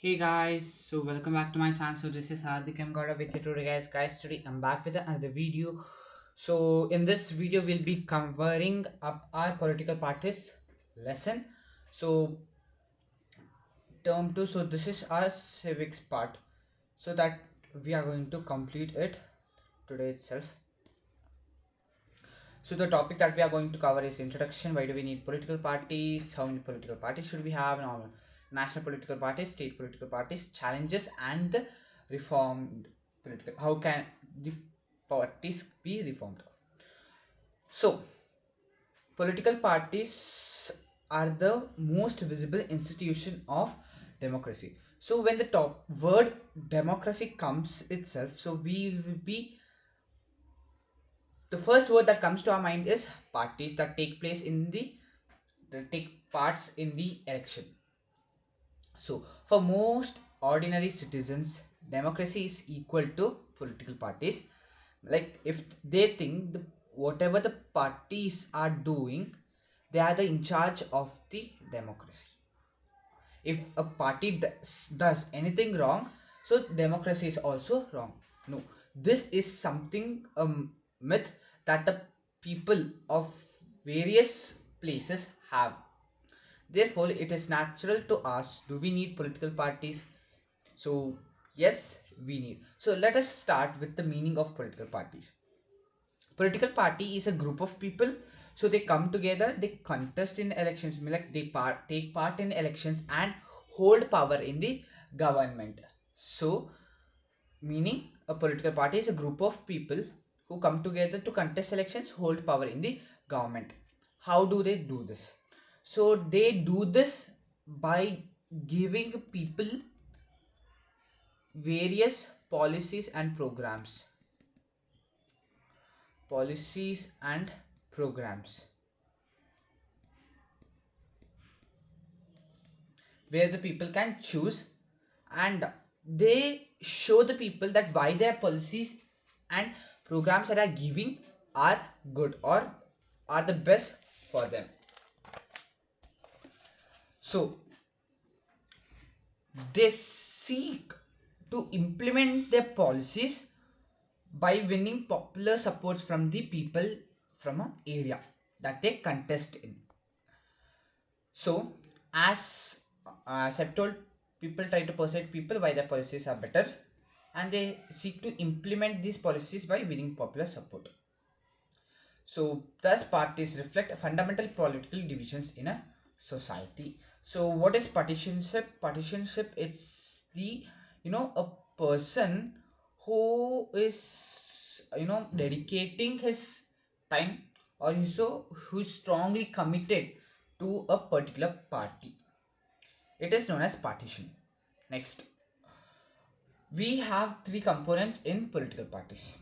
Hey guys, so welcome back to my channel. So this is Hardhick.M.Gowda with you today, guys. Today I'm back with another video. So in this video we'll be covering up our political parties lesson. So term 2. So this is our civics part. So that we are going to complete it today itself. So the topic that we are going to cover is introduction. Why do we need political parties? How many political parties should we have? Normal national political parties, state political parties, challenges, and the reformed political. How can the parties be reformed? So political parties are the most visible institution of democracy. So when the top word democracy comes itself, so we will be the first word that comes to our mind is parties that take place in the that take parts in the election. So for most ordinary citizens, democracy is equal to political parties. Like if they think whatever the parties are doing, they are the in charge of the democracy. If a party does anything wrong, so democracy is also wrong. No, this is something myth that the people of various places have. Therefore it is natural to ask, do we need political parties? So yes, we need. So let us start with the meaning of political parties. Political party is a group of people, so they come together, they contest in elections, like they take part in elections and hold power in the government. So meaning a political party is a group of people who come together to contest elections, hold power in the government. How do they do this? So they do this by giving people various policies and programs where the people can choose, and they show the people that why their policies and programs that are giving are good or are the best for them. So they seek to implement their policies by winning popular support from the people from an area that they contest in. So as I've told, people try to persuade people why their policies are better, and they seek to implement these policies by winning popular support. So thus parties reflect fundamental political divisions in a society. So what is partisanship? Partisanship, it's the a person who is dedicating his time, or who is strongly committed to a particular party. It is known as partition. Next, we have three components in political parties.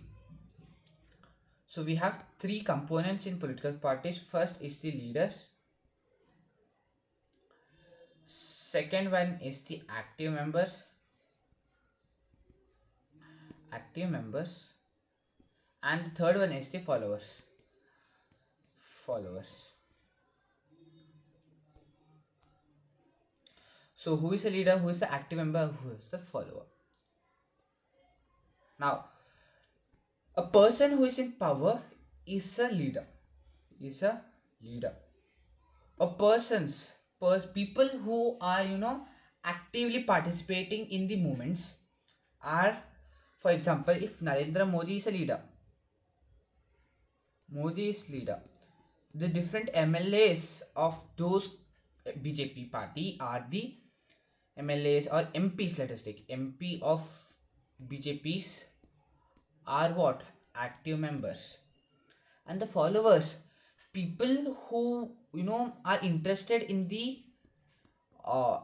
So we have three components in political parties. First is the leaders. Second one is the active members, and the third one is the followers. So who is the leader, who is the active member, who is the follower? Now, a person who is in power is a leader. A people who are actively participating in the movements are, for example, if Narendra Modi is a leader, the different MLAs of those BJP party are the MLAs or MPs. Let us take MP of BJPs are what? Active members. And the followers, people who are interested in the uh,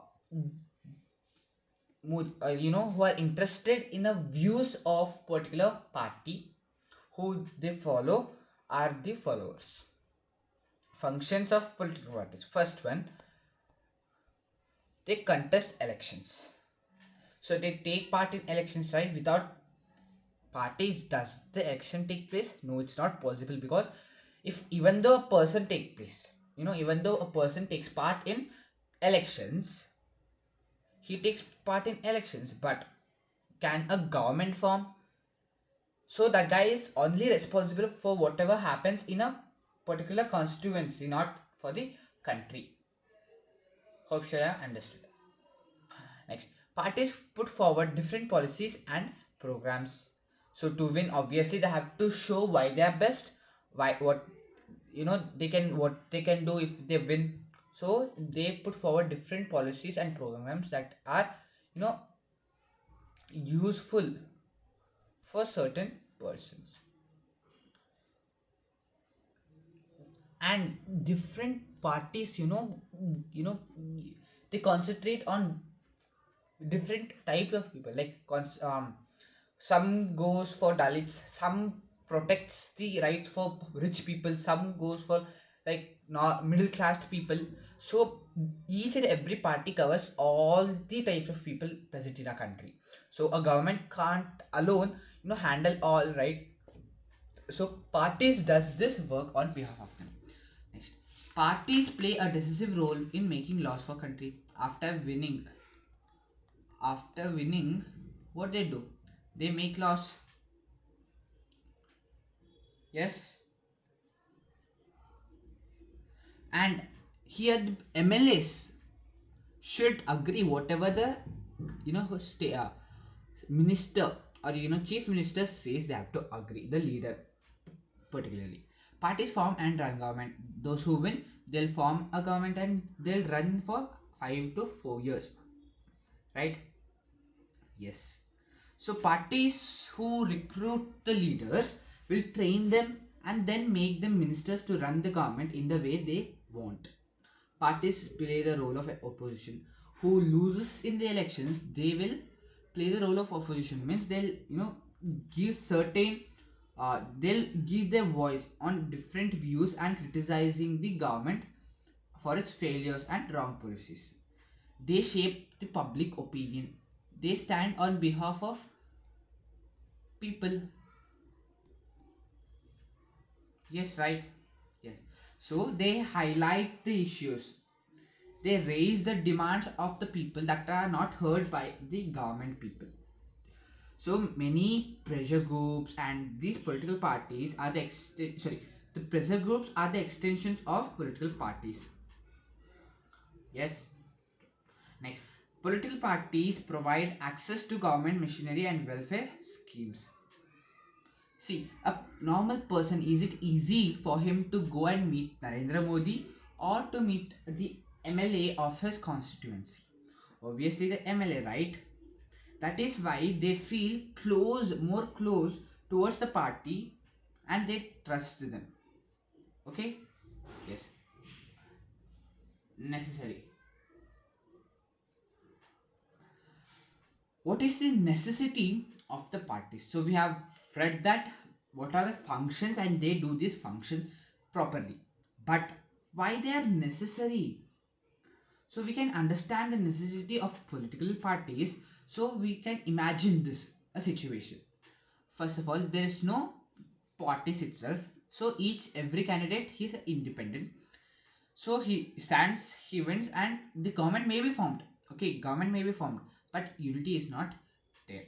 who are interested in the views of particular party who they follow are the followers. Functions of political parties. First one, they contest elections. So they take part in elections, right? Without parties, does the election take place? No, it's not possible, because if even though a person takes part in elections, he takes part in elections, but can a government form? So that guy is only responsible for whatever happens in a particular constituency, not for the country. Hope you have understood. Next, parties put forward different policies and programs. So to win, obviously they have to show why they are best, why what what they can do if they win. So they put forward different policies and programs that are you know useful for certain persons, and different parties they concentrate on different types of people, like some goes for Dalits, some protects the rights for rich people, some goes for like not middle class people. So each and every party covers all the types of people present in a country. So a government can't alone handle all, right? So parties does this work on behalf of them. Next, parties play a decisive role in making laws for country. After winning, what they do? They make laws. Yes, and here the MLAs should agree whatever the stay minister or chief minister says. They have to agree. The leader particularly. Parties form and run government. Those who win, they'll form a government and they'll run for 5 to 4 years, right? Yes. So parties who recruit the leaders will train them and then make them ministers to run the government in the way they want. Parties play the role of opposition. Who loses in the elections, they will play the role of opposition. Means they'll give certain they'll give their voice on different views and criticizing the government for its failures and wrong policies. They shape the public opinion. They stand on behalf of people. Yes, right. Yes. So they highlight the issues. They raise the demands of the people that are not heard by the government people. So many pressure groups and these political parties are the pressure groups are the extensions of political parties. Yes. Next, political parties provide access to government machinery and welfare schemes. See, a normal person, is it easy for him to go and meet Narendra Modi or to meet the MLA of his constituency? Obviously, the MLA, right? That is why they feel more close towards the party and they trust them. Okay? Yes, necessary. What is the necessity of the parties? So we have read that what are the functions and they do this function properly. But why they are necessary? So we can understand the necessity of political parties. So we can imagine this a situation. First of all, there is no parties itself. So every candidate he is independent. So he stands, he wins, and the government may be formed. Okay, government may be formed, but unity is not there.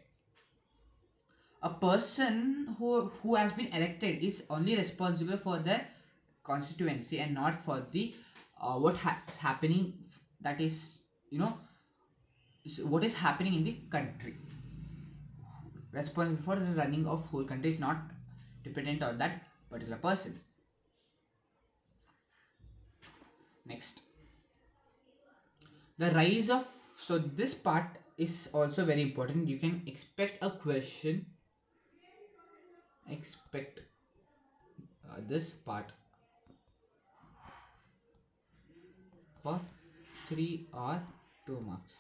A person who has been elected is only responsible for their constituency and not for the is happening. That is, what is happening in the country. Responsible for the running of whole country is not dependent on that particular person. Next, the rise of, so this part is also very important. You can expect a question, expect this part for 3 or 2 marks.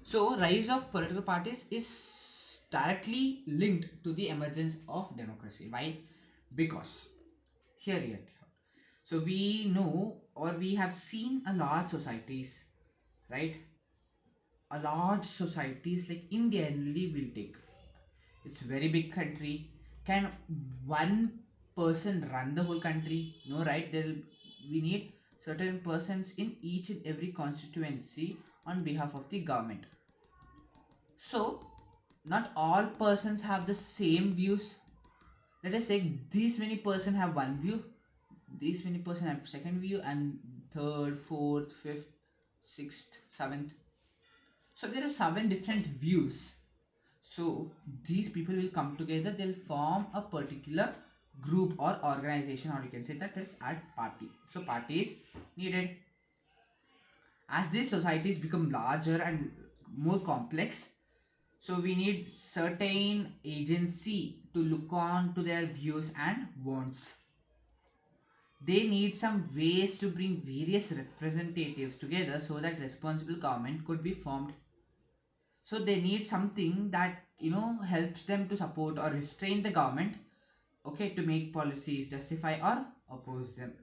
So rise of political parties is directly linked to the emergence of democracy. Why? Because here. So we know or we have seen a large societies, right? A large societies like India only will take. It's very big country. Can one person run the whole country? No, right? we need certain persons in each and every constituency on behalf of the government. So not all persons have the same views. Let us say these many persons have one view, these many persons have second view, and third, fourth, fifth, sixth, seventh. So there are 7 different views. So these people will come together, they'll form a particular group or organization, or you can say that is at party. So party is needed. As these societies become larger and more complex, so we need certain agency to look on to their views and wants. They need some ways to bring various representatives together so that responsible government could be formed. So they need something that helps them to support or restrain the government, okay, to make policies, justify or oppose them.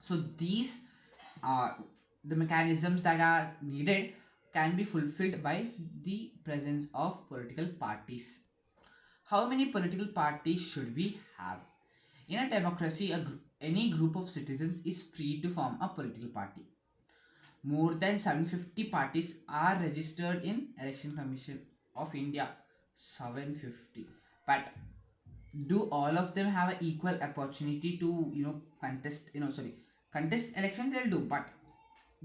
So these are the mechanisms that are needed can be fulfilled by the presence of political parties. How many political parties should we have? In a democracy, any group of citizens is free to form a political party. More than 750 parties are registered in Election Commission of India. 750. But do all of them have an equal opportunity to contest elections? They'll do, but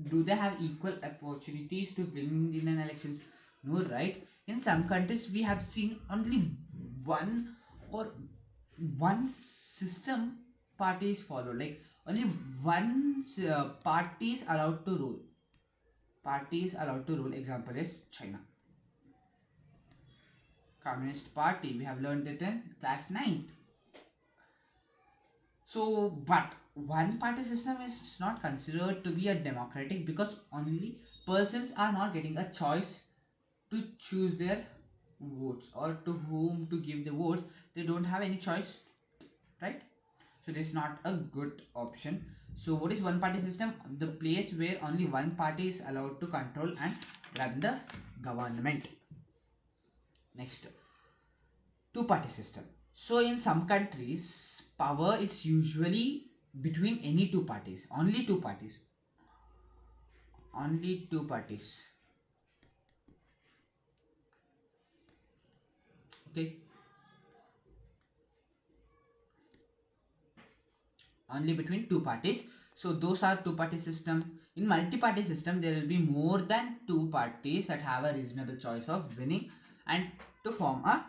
do they have equal opportunities to win in an elections? No, right? In some countries we have seen only one or one system parties follow, like only one party is allowed to rule. Example is China Communist Party. We have learned it in class 9th. So but one party system is not considered to be a democratic because only persons are not getting a choice to choose their votes or to whom to give the votes. They don't have any choice, right? So this is not a good option. So what is one party system? The place where only one party is allowed to control and run the government. Next, two party system. So in some countries power is usually between any two parties, only two parties, okay, only between two parties. So those are two party system. In multi-party system there will be more than two parties that have a reasonable choice of winning and to form a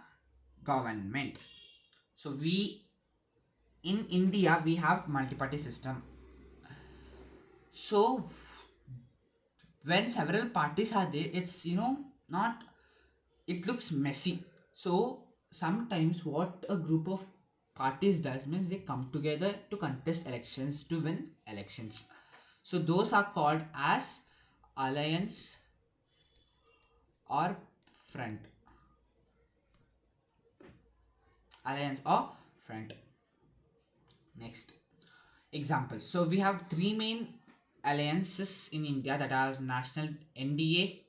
government. So we in India we have multi-party system. So when several parties are there, it's not, it looks messy. So sometimes what a group of parties does means they come together to contest elections to win elections. So those are called as alliance or front. Alliance or front. Next example. So we have three main alliances in India, that are National NDA,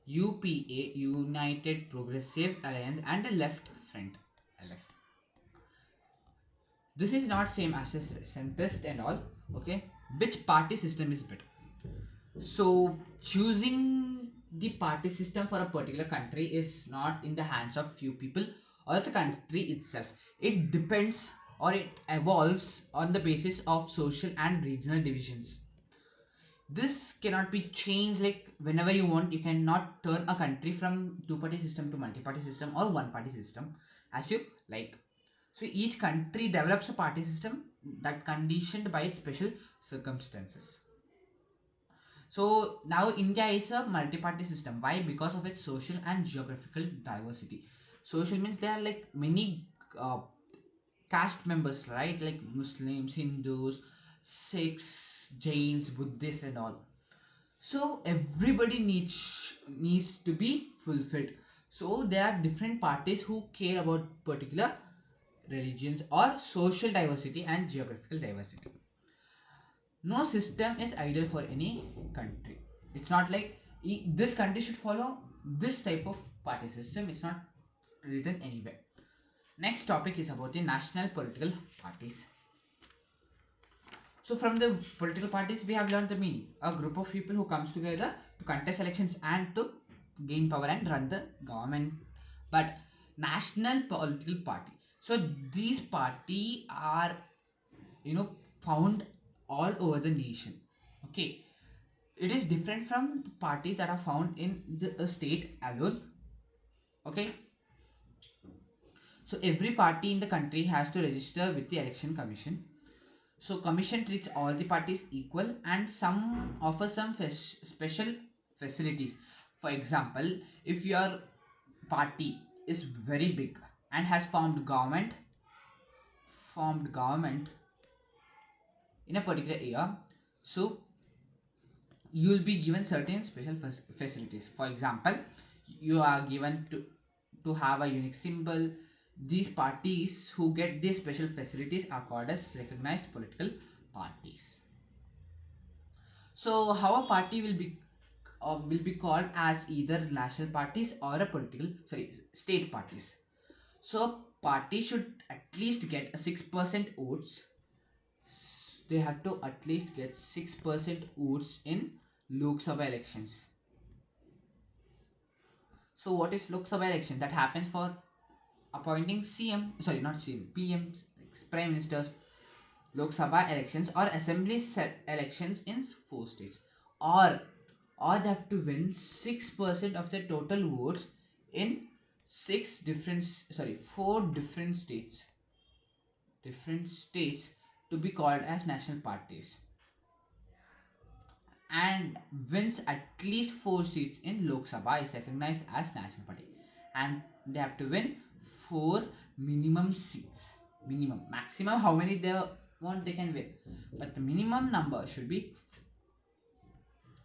UPA, United Progressive Alliance, and the Left Front, LF. This is not same as a centrist and all. Okay, which party system is better? So choosing the party system for a particular country is not in the hands of few people or the country itself. It depends or it evolves on the basis of social and regional divisions. This cannot be changed like whenever you want. You cannot turn a country from two party system to multi-party system or one party system as you like. So each country develops a party system that conditioned by its special circumstances. So now India is a multi-party system. Why? Because of its social and geographical diversity. Social means there are like many caste members, right? Like Muslims, Hindus, Sikhs, Jains, Buddhists and all. So everybody needs to be fulfilled. So there are different parties who care about particular religions or social diversity and geographical diversity. No system is ideal for any country. It's not like this country should follow this type of party system. It's not written anywhere. Next topic is about the national political parties. So from the political parties we have learned the meaning: a group of people who comes together to contest elections and to gain power and run the government. But national political party, so these party are, you know, found all over the nation. Okay, it is different from parties that are found in the state alone. Okay, so every party in the country has to register with the election commission. So commission treats all the parties equal and some offer some special facilities. For example, if your party is very big and has formed government in a particular year, so you will be given certain special facilities. For example, you are given to have a unique symbol. These parties who get these special facilities are called as recognized political parties. So how a party will be called as either national parties or a state parties. So party should at least get a 6% votes. They have to at least get 6% votes in Lok Sabha elections. So what is Lok Sabha election? That happens for appointing CM, sorry, not CM, PM, prime ministers. Lok Sabha elections or assembly elections in 4 states, or they have to win 6% of the total votes in 4 different states to be called as national parties, and wins at least 4 seats in Lok Sabha is recognized as national party, and they have to win 4 minimum seats. Minimum, maximum how many they want they can win, but the minimum number should be.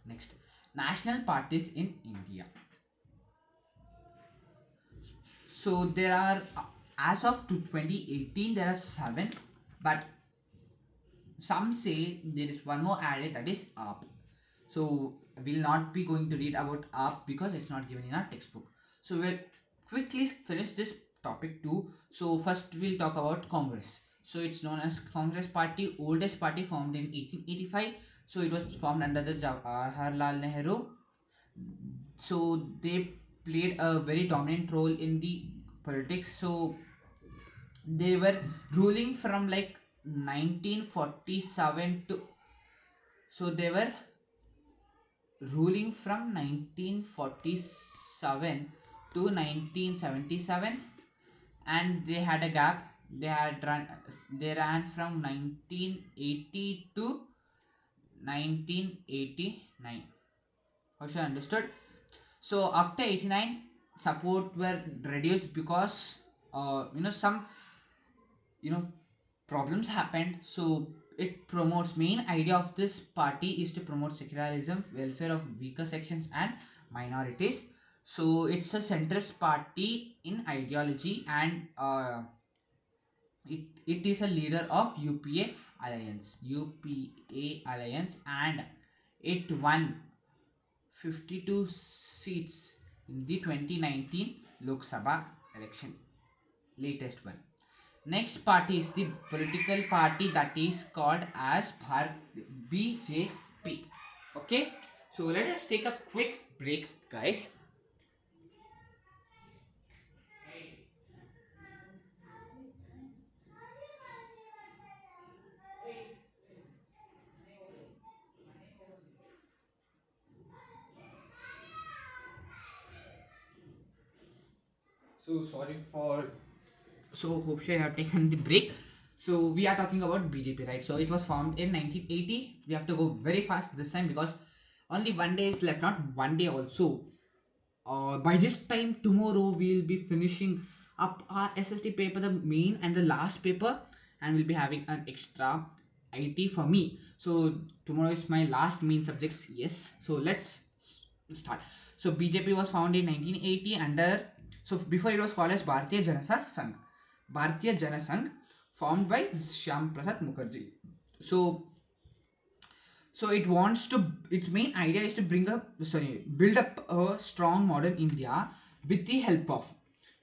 Next, national parties in India. So there are, as of 2018 there are 7, but some say there is one more added, that is AAP. So we'll not be going to read about AAP because it's not given in our textbook. So we'll quickly finish this topic too. So first we'll talk about Congress. So it's known as Congress Party, oldest party, formed in 1885. So it was formed under the Jawaharlal Nehru. So they played a very dominant role in the politics. So they were ruling from like 1947 to, so they were ruling from 1947 to 1977, and they had a gap. They ran from 1980 to 1989. How should I understood? So after 89, support were reduced because some problems happened. So it promotes, main idea of this party is to promote secularism, welfare of weaker sections and minorities. So it's a centrist party in ideology, and it is a leader of UPA alliance, and it won 52 seats in the 2019 Lok Sabha election, latest one. Next party is the political party that is called as BJP. Okay, so let us take a quick break, guys. So sorry for, so hope you have taken the break. So we are talking about BJP, right? So it was formed in 1980. We have to go very fast this time because only one day is left, not one day also. By this time tomorrow we will be finishing up our SST paper, the main and the last paper, and we'll be having an extra IT for me. So tomorrow is my last main subjects. Yes, so let's start. So BJP was founded in 1980 under, so before it was called as Bharatiya Janata Sangh. Bharatiya Jana Sangh, formed by Shyam Prasad Mukherjee. So it wants to, its main idea is to build up a strong modern India with the help of,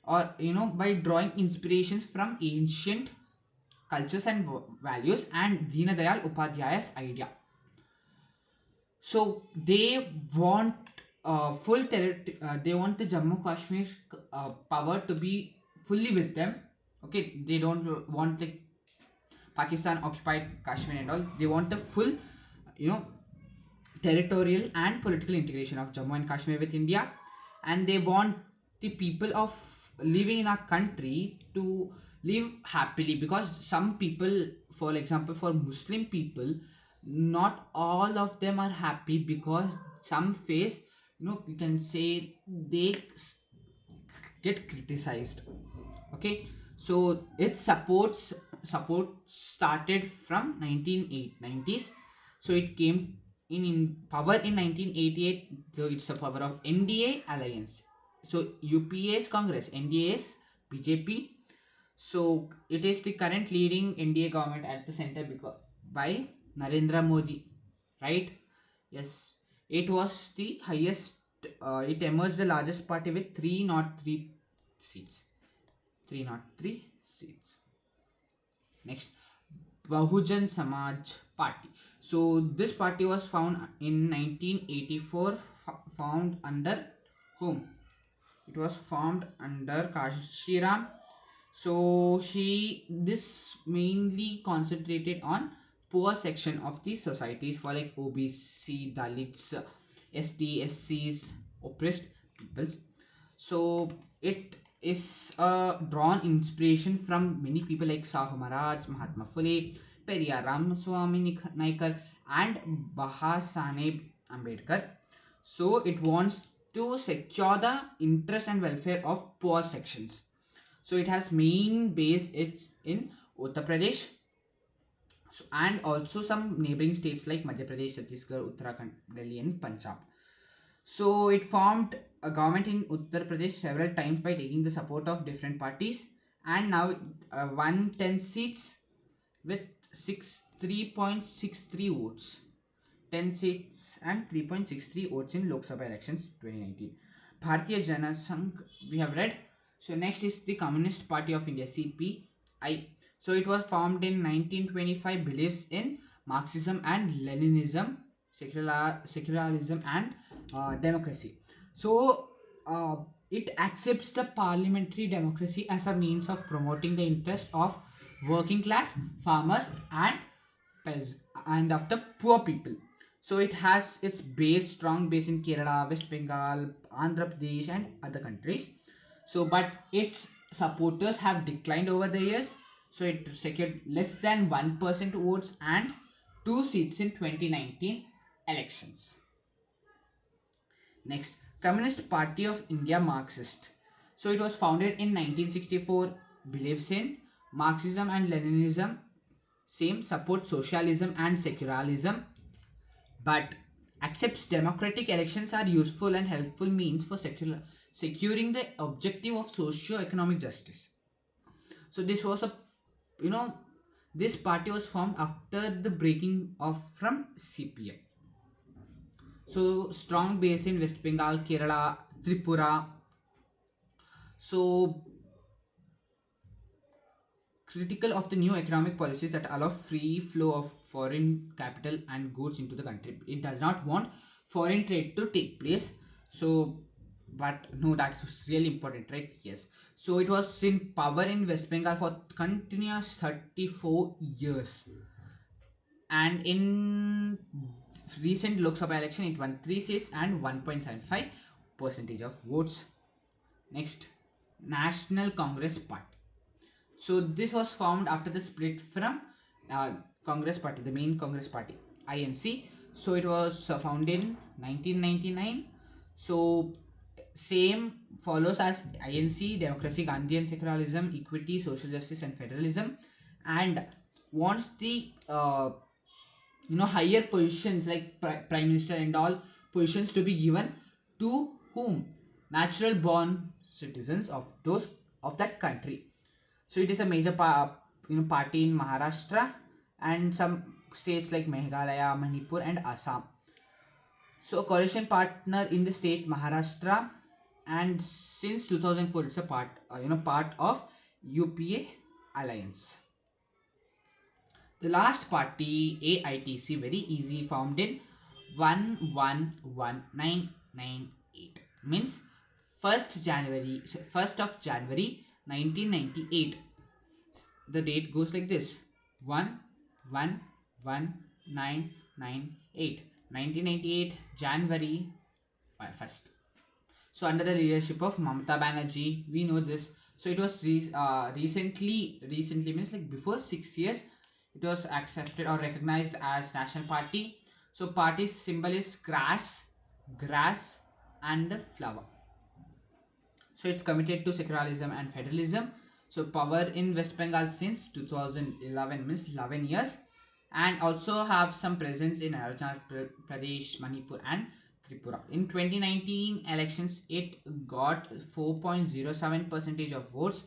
or by drawing inspirations from ancient cultures and values and Deenadayal Upadhyaya's idea. So they want full they want the Jammu Kashmir power to be fully with them. Okay, they don't want the Pakistan occupied Kashmir and all. They want the full, you know, territorial and political integration of Jammu and Kashmir with India, and they want the people of living in our country to live happily, because some people, for example, for Muslim people, not all of them are happy, because some face, you can say, they get criticized. Okay, so its support started from 1990s. So it came in power in 1988. So it's a power of NDA alliance. So UPA's Congress, NDA's BJP. So it is the current leading NDA government at the center, because by Narendra Modi, right? Yes, it was the highest. It emerged the largest party with 303 seats. 303 seats. Next, Bahujan Samaj Party. So this party was found in 1984, found under whom? It was formed under Kashiram. So this mainly concentrated on poor section of the societies, for like OBC, Dalits, ST, SCs, oppressed peoples. So it is drawn inspiration from many people like Sahu Maharaj, Mahatma Phule, Periyar Ramaswamy Naikar, and Bahasaheb Ambedkar. So it wants to secure the interest and welfare of poor sections. So it has main base, it's in Uttar Pradesh, and also some neighboring states like Madhya Pradesh, Chhattisgarh, Uttarakhand, Delhi, and Punjab. So it formed a government in Uttar Pradesh several times by taking the support of different parties, and now 110 seats with 3.63 votes. 10 seats and 3.63 votes in Lok Sabha elections 2019. Bharatiya Jana Sangh we have read. So next is the Communist Party of India, CPI. So it was formed in 1925, believes in Marxism and Leninism, secularism and democracy. So it accepts the parliamentary democracy as a means of promoting the interest of working class, farmers and of the poor people. So it has its strong base in Kerala, West Bengal, Andhra Pradesh and other countries. So but its supporters have declined over the years. So it secured less than 1% votes and 2 seats in 2019 elections. Next, Communist Party of India, Marxist. So it was founded in 1964, believes in Marxism and Leninism, same, supports socialism and secularism, but accepts democratic elections are useful and helpful means for securing the objective of socio-economic justice. So this was this party was formed after the breaking off from CPI. So strong base in West Bengal, Kerala, Tripura. So critical of the new economic policies that allow free flow of foreign capital and goods into the country. It does not want foreign trade to take place. So, but no, that's really important, right? Yes. So it was in power in West Bengal for continuous 34 years. And in recent Lok Sabha election, it won 3 seats and 1.75% of votes. Next, National Congress Party. So this was formed after the split from Congress Party, the main Congress Party, INC. So it was founded in 1999. So same follows as INC: democracy, Gandhian secularism, equity, social justice, and federalism, and wants the higher positions like prime minister and all positions to be given to whom? Natural born citizens of that country. So it is a major party in Maharashtra and some states like Meghalaya, Manipur and Assam. So coalition partner in the state Maharashtra, and since 2004 it's a part of UPA alliance. The last party, AITC, very easy, formed in 111998, means 1st of January 1998. The date goes like this: 111998, 1998 January 1st. So under the leadership of Mamata Banerjee, we know this. So it was recently means like before 6 years, it was accepted or recognized as national party. So party's symbol is grass, and the flower. So it's committed to secularism and federalism. So power in West Bengal since 2011, means 11 years, and also have some presence in Arunachal Pradesh, Manipur and Tripura. In 2019 elections, it got 4.07% of votes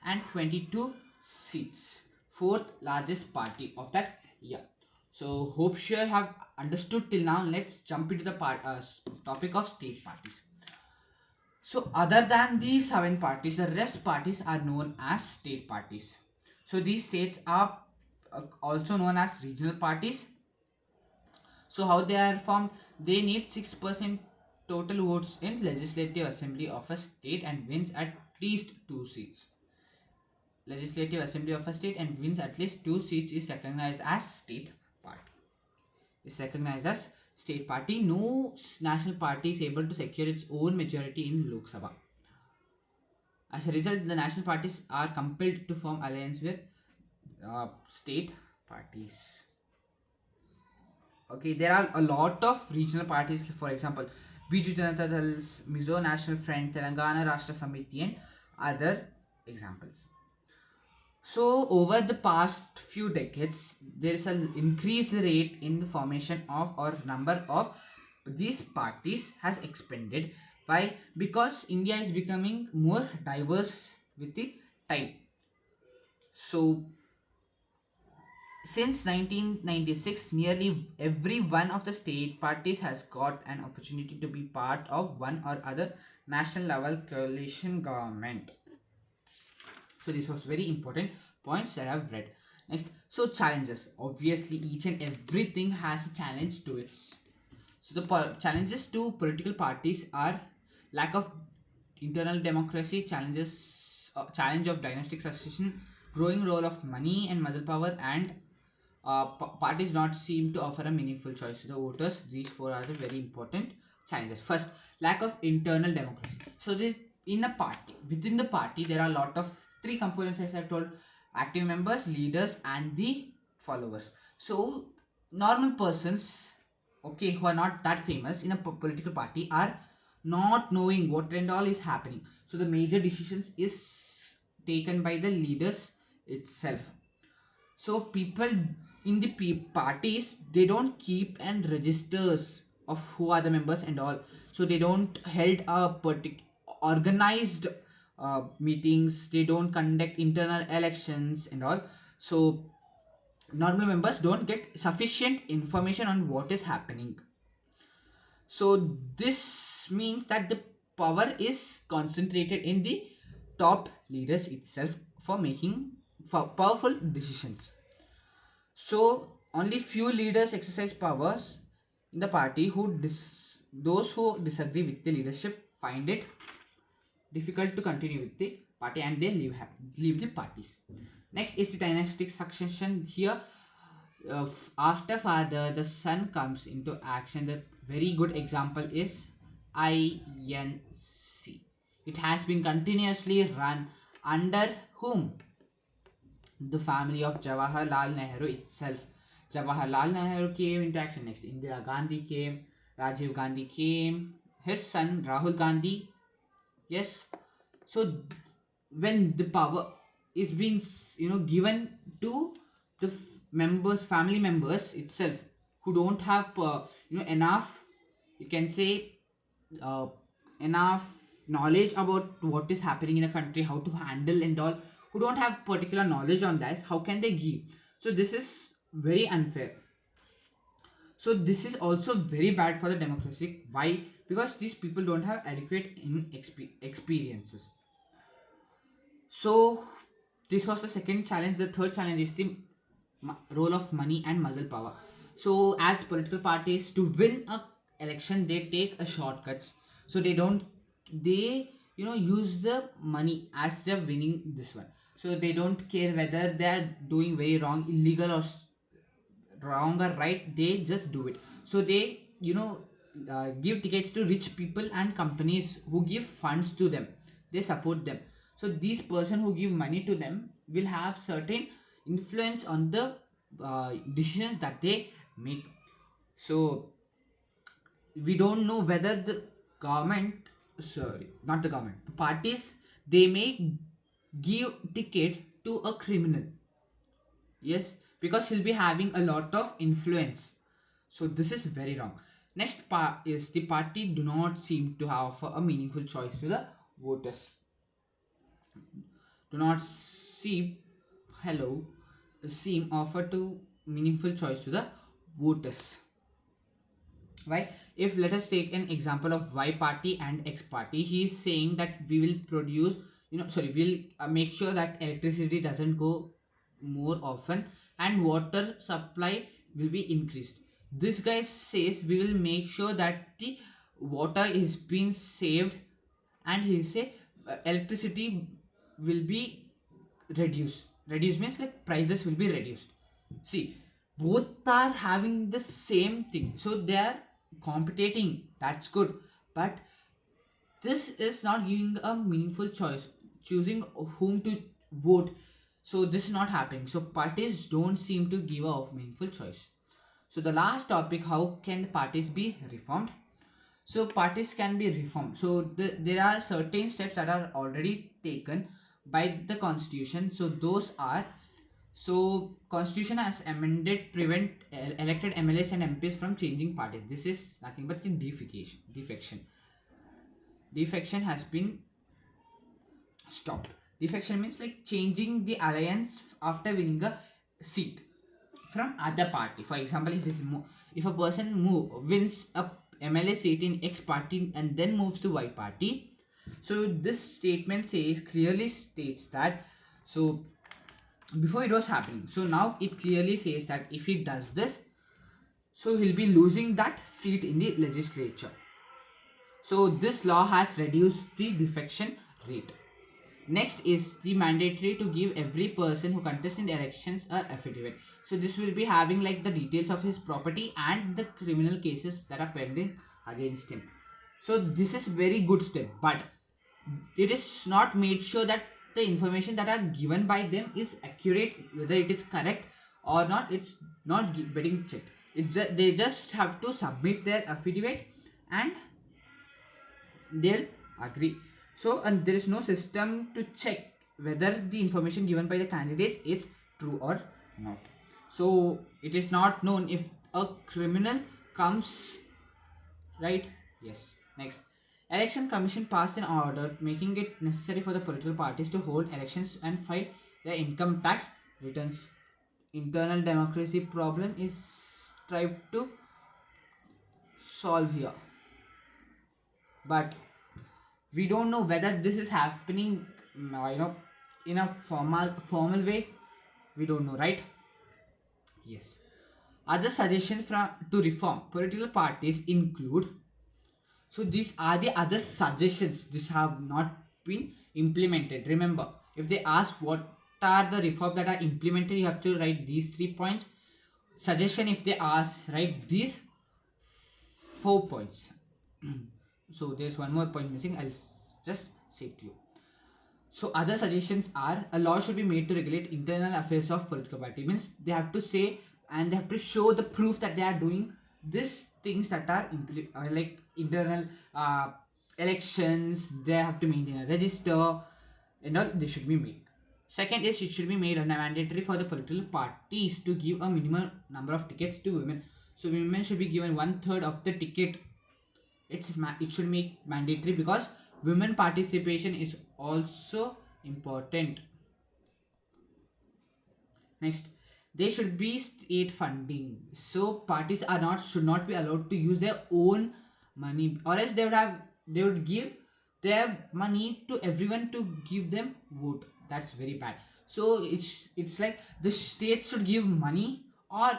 and 22 seats, fourth largest party of that year. So hope sure have understood till now. Let's jump into the topic of state parties. So other than these 7 parties, the rest parties are known as state parties. So these states are also known as regional parties. So how they are formed? They need 6% total votes in legislative assembly of a state and wins at least 2 seats. Legislative assembly of a state and wins at least 2 seats is recognized as state party. Is recognized as state party. No national party is able to secure its own majority in Lok Sabha. As a result, the national parties are compelled to form alliance with state parties. Okay, there are a lot of regional parties. For example, Biju Janata Dal, Mizo National Front, Telangana Rashtra Samiti, and other examples. So over the past few decades, there is an increased rate in the formation of or number of these parties has expanded. Why? Because India is becoming more diverse with the time. So since 1996, nearly every one of the state parties has got an opportunity to be part of one or other national level coalition government. So this was very important points that I've read. Next, so challenges. Obviously, each and everything has a challenge to it. So the challenges to political parties are lack of internal democracy, challenge of dynastic succession, growing role of money and muscle power, and parties not seem to offer a meaningful choice to the voters. These 4 are the very important challenges. First, lack of internal democracy. So within the party, there are a lot of 3 components, as I've told: active members, leaders, and the followers. So normal persons, okay, who are not that famous in a political party, are not knowing what and all is happening. So the major decisions is taken by the leaders itself. So people in the parties, they don't keep and registers of who are the members and all. So they don't held a organized meetings. They don't conduct internal elections and all. So normal members don't get sufficient information on what is happening. So this means that the power is concentrated in the top leaders itself for making powerful decisions. So only few leaders exercise powers in the party. Those who disagree with the leadership find it difficult to continue with the party and they leave the parties. Next is the dynastic succession. Here, after father, the son comes into action. The very good example is INC. It has been continuously run under whom? The family of Jawaharlal Nehru itself. Jawaharlal Nehru came into action. Next, Indira Gandhi came, Rajiv Gandhi came, his son Rahul Gandhi. Yes. So when the power is being given to the family members itself, who don't have enough, you can say, enough knowledge about what is happening in a country, how to handle and all, who don't have particular knowledge on that, how can they give? So this is very unfair. So this is also very bad for the democracy. Why? Because these people don't have adequate experiences. So this was the second challenge. The third challenge is the role of money and muscle power. So as political parties, to win a election, they take a shortcuts. So they don't, they use the money as they're winning this one. So they don't care whether they're doing very wrong, illegal, or wrong or right. They just do it. So they give tickets to rich people and companies who give funds to them. They support them. So these person who give money to them will have certain influence on the decisions that they make. So we don't know whether the government, sorry, not the government, parties, they may give ticket to a criminal. Yes, because he'll be having a lot of influence. So this is very wrong. Next part is the party do not seem to have a meaningful choice to the voters. Do not seem, hello, seem offer to meaningful choice to the voters. Why? If let us take an example of Y party and X party, he is saying that we will produce, sorry, we'll make sure that electricity doesn't go more often and water supply will be increased. This guy says we will make sure that the water is being saved, and he say electricity will be reduced. Reduced means like prices will be reduced. See, both are having the same thing, so they are competing. That's good, but this is not giving a meaningful choice, choosing whom to vote. So this is not happening. So parties don't seem to give a meaningful choice. So the last topic, how can parties be reformed? So parties can be reformed. So there are certain steps that are already taken by the constitution. So those are, so constitution has amended prevent elected MLAs and MPs from changing parties. This is nothing but the defection has been stopped. Defection means like changing the alliance after winning a seat from other party. For example, if a person wins a MLA seat in X party and then moves to Y party, so this statement clearly states that, so before it was happening, so now it clearly says that if he does this, so he'll be losing that seat in the legislature. So this law has reduced the defection rate. Next is the mandatory to give every person who contests in the elections a affidavit. So this will be having like the details of his property and the criminal cases that are pending against him. So this is very good step, but it is not made sure that the information that are given by them is accurate, whether it is correct or not. It's not getting checked. They just have to submit their affidavit and they'll agree. So and there is no system to check whether the information given by the candidates is true or not. So it is not known if a criminal comes, right? Yes. Next, election commission passed an order making it necessary for the political parties to hold elections and file their income tax returns. Internal democracy problem is tried to solve here, but we don't know whether this is happening in a formal way. We don't know, right? Yes. Other suggestions from to reform political parties include, so these are the other suggestions. These have not been implemented. Remember, if they ask what are the reforms that are implemented, you have to write these 3 points. Suggestion, if they ask, write these 4 points. So there's one more point missing. I'll just say it to you. So other suggestions are, a law should be made to regulate internal affairs of political party. Means they have to say and they have to show the proof that they are doing these things that are like internal elections. They have to maintain a register and all. They should be made. Second is, it should be made mandatory for the political parties to give a minimum number of tickets to women. So women should be given 1/3 of the ticket. It should make mandatory because women participation is also important. Next, they should be state funding. So parties should not be allowed to use their own money, or else they would give their money to everyone to give them vote. that's very bad. So it's like the state should give money, or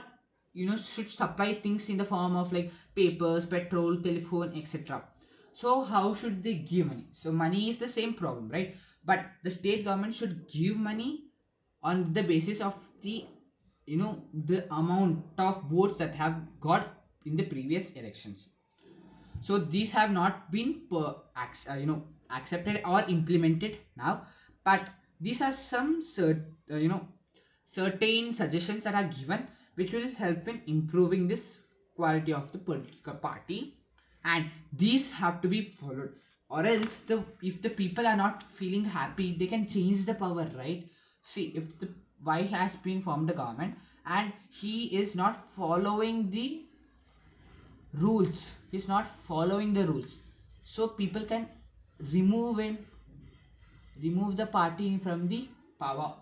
should supply things in the form of like papers, petrol, telephone, etc. So how should they give money? So money is the same problem, right? But the state government should give money on the basis of the the amount of votes that have got in the previous elections. So these have not been accepted or implemented now, but these are some certain suggestions that are given which will help in improving this quality of the political party, and these have to be followed, or else if the people are not feeling happy, they can change the power, right? See, if the why has been formed a government and he is not following the rules, he's not following the rules, so people can remove him, remove the party from the power,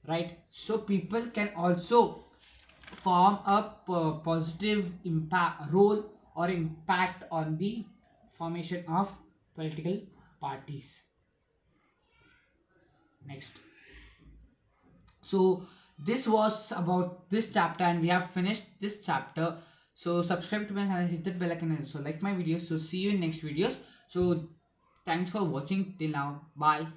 right? So people can also form a positive impact role or impact on the formation of political parties. Next, so this was about this chapter and we have finished this chapter. So subscribe to my channel, hit that bell icon, and also like my videos. So see you in next videos. So thanks for watching till now. Bye.